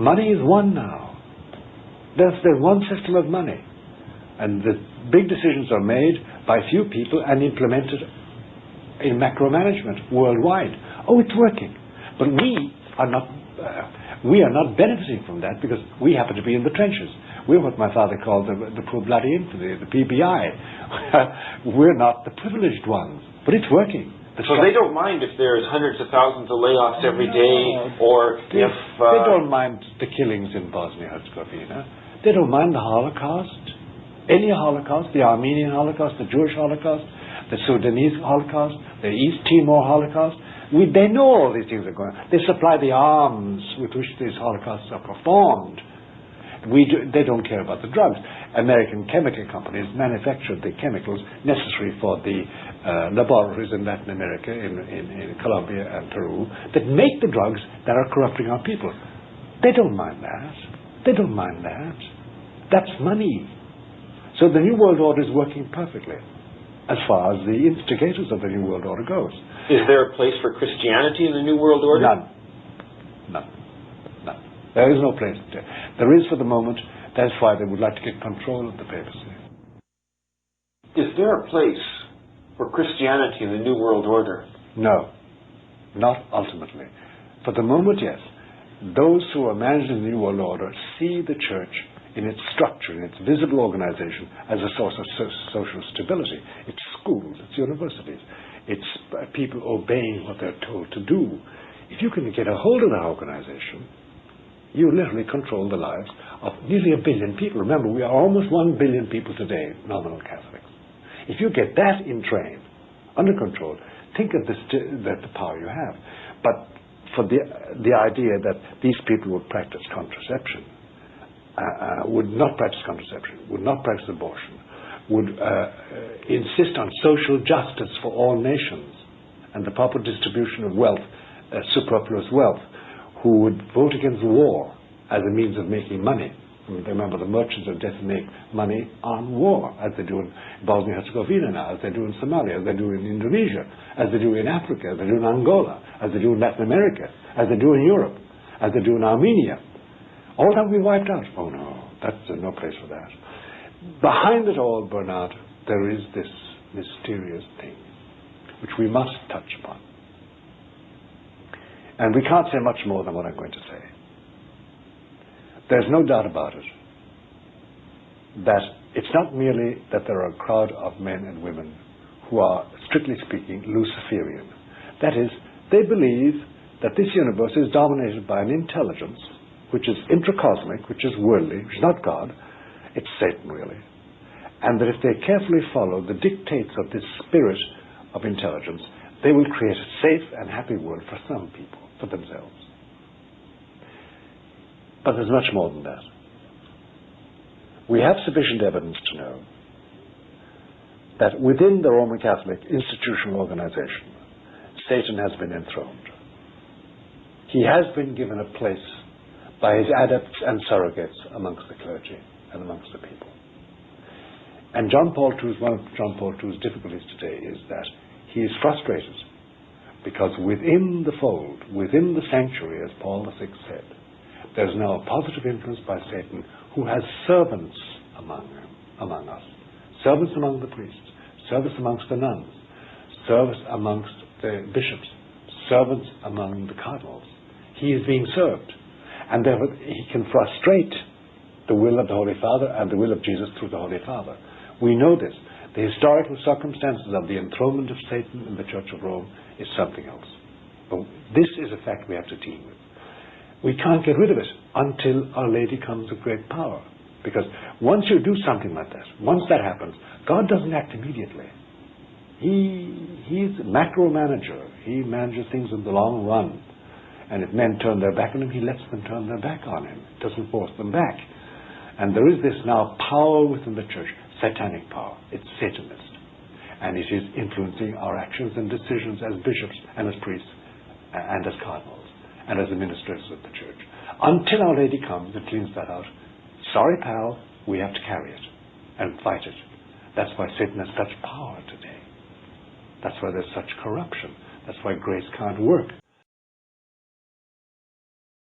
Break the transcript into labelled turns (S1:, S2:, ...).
S1: Money is one now. There's one system of money. And the big decisions are made by few people and implemented in macro management worldwide. Oh, it's working. But we are not benefiting from that because we happen to be in the trenches. We're what my father called the poor bloody infantry, the PBI. We're not the privileged ones. But it's working.
S2: So they don't mind if there's hundreds of thousands of layoffs every day, or if...
S1: They don't mind the killings in Bosnia-Herzegovina. They don't mind the Holocaust. Any Holocaust, the Armenian Holocaust, the Jewish Holocaust, the Sudanese Holocaust, the East Timor Holocaust. They know all these things are going on. They supply the arms with which these Holocausts are performed. They don't care about the drugs. American chemical companies manufacture the chemicals necessary for the laboratories in Latin America, in Colombia and Peru, that make the drugs that are corrupting our people. They don't mind that. They don't mind that. That's money. So the New World Order is working perfectly, as far as the instigators of the New World Order goes.
S2: Is there a place for Christianity in the New World Order?
S1: None. There is no place. There is for the moment. That's why they would like to get control of the papacy.
S2: Is there a place for Christianity in the New World Order?
S1: No, not ultimately. For the moment, yes. Those who are managing the New World Order see the church in its structure, in its visible organization, as a source of social stability. It's schools, it's universities, it's people obeying what they're told to do. If you can get a hold of that organization, you literally control the lives of nearly 1 billion people. Remember, we are almost 1 billion people today, nominal Catholics. If you get that in train, under control, think of the power you have. But for the idea that these people would practice contraception, would not practice contraception, would not practice abortion, would insist on social justice for all nations and the proper distribution of wealth, superfluous wealth, who would vote against war as a means of making money. I mean, remember, the merchants of death make money on war, as they do in Bosnia-Herzegovina now, as they do in Somalia, as they do in Indonesia, as they do in Africa, as they do in Angola, as they do in Latin America, as they do in Europe, as they do in Armenia. All that will be wiped out. Oh no, there's no place for that. Behind it all, Bernard, there is this mysterious thing which we must touch upon. And we can't say much more than what I'm going to say. There's no doubt about it that it's not merely that there are a crowd of men and women who are, strictly speaking, Luciferian. That is, they believe that this universe is dominated by an intelligence which is intracosmic, which is worldly, which is not God. It's Satan, really. And that if they carefully follow the dictates of this spirit of intelligence, they will create a safe and happy world for some people, for themselves. But there's much more than that. We have sufficient evidence to know that within the Roman Catholic institutional organization, Satan has been enthroned. He has been given a place by his adepts and surrogates amongst the clergy and amongst the people. And one of John Paul II's difficulties today is that he is frustrated because within the fold, within the sanctuary, as Paul VI said, there's now a positive influence by Satan who has servants among us. Servants among the priests, servants amongst the nuns, servants amongst the bishops, servants among the cardinals. He is being served. And therefore he can frustrate the will of the Holy Father and the will of Jesus through the Holy Father. We know this. The historical circumstances of the enthronement of Satan in the Church of Rome is something else. But this is a fact we have to deal with. We can't get rid of it until Our Lady comes with great power. Because once you do something like that, once that happens, God doesn't act immediately. He's a macro manager. He manages things in the long run. And if men turn their back on him, he lets them turn their back on him. Doesn't force them back. And there is this now power within the church, satanic power. It's Satanist. And it is influencing our actions and decisions as bishops and as priests and as cardinals and as administrators of the church. Until Our Lady comes and cleans that out, sorry pal, we have to carry it and fight it. That's why Satan has such power today. That's why there's such corruption. That's why grace can't work.